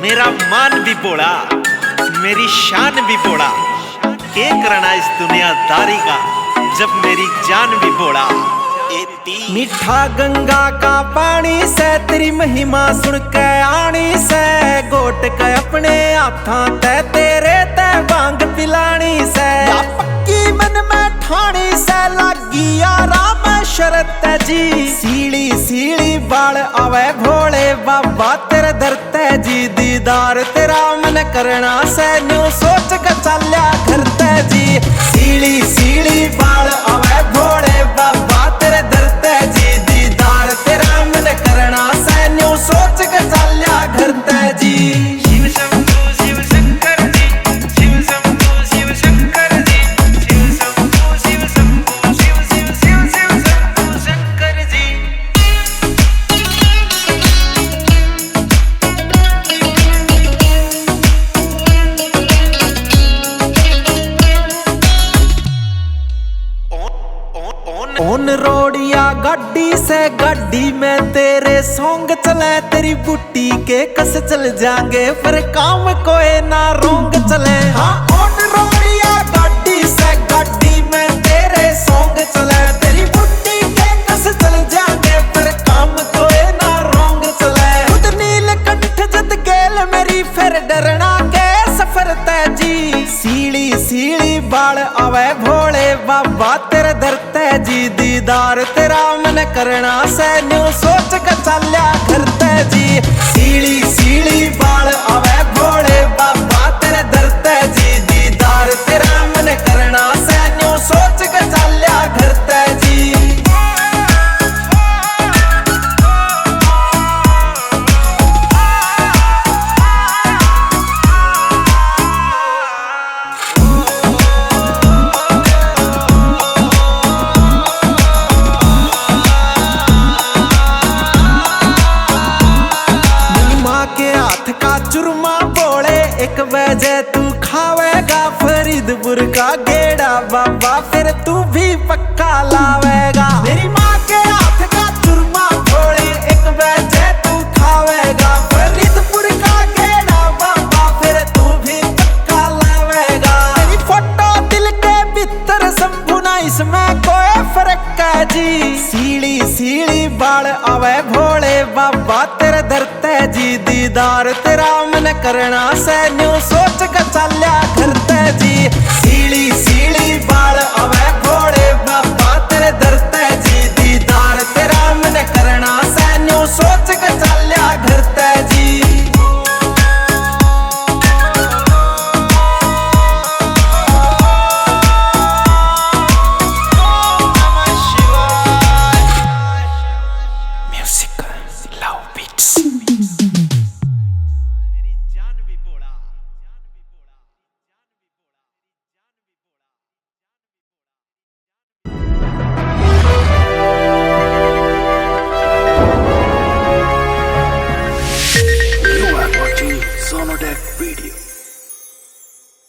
मेरा मान भी बोला, मेरी शान भी बोला। के करना इस दुनियादारी का जब मेरी जान भी बोला। मीठा गंगा का पानी से तेरी महिमा सुन के आनी से, गोट के अपने हाथा ते तेरे ते भांग पिलानी से, पक्की मन में ठानी से लागी आराम शरत जी। सीली सीली बाल आवे भोले बाबा तेरे दरते जी, दीदार तेरा मन करना से न्यू सोच के चल्या करते जी। सीली सीली बाल आवे भोले बाबा तेरे दरते जी, दीदार तेरा मन करना से न्यू सोच के चल्या करते जी। शिव शंभू शिव शंकर जी, शिव शंभू शिव शंकर जी, शिव शंभू शिव शंभू शिव शिव शिव शिव शंभू शंकर जी। ओन रोडिया गाड़ी से गाड़ी में तेरे सॉन्ग चले, तेरी बुट्टी के कस चल जाएंगे पर काम कोई ना रोंग चले। हाँ ओन रोडिया गाड़ी से गाड़ी में तेरे सॉन्ग चले, तेरी बुट्टी के कस चल जाएंगे पर काम कोई ना रोंग चले। खुद नील कंठ जद गेल मेरी फिर डरना के सफर तेजी। सीली सीली बाल आवे भोले बाबा तेरे दरते जी, दीदार तेरा मन करना से न्यू सोच के चल्या करते जी। सीली सीली बाल आवे भोले बाबा तेरे दरते जी, दीदार तेरा मन करना से न्यू सोच के चल्या करते जी। चुरमा बोले एक बजे तू खावेगा फरीदपुर का गेड़ा बाबा, फिर तू भी पक्का लावेगा। मेरी माँ के हाथ का चुरमा बोले एक बजे तू खावेगा फरीदपुर का गेड़ा बाबा, फिर तू भी पक्का लावेगा। तेरी फोटो दिल के भीतर शंभू ना इसमें कोई फर्क है जी। सीली सीली बाल आवे भोले बाबा तेरे दरते जी, दीदार तेरा मन करना से न्यू सोच के चल्या करते जी।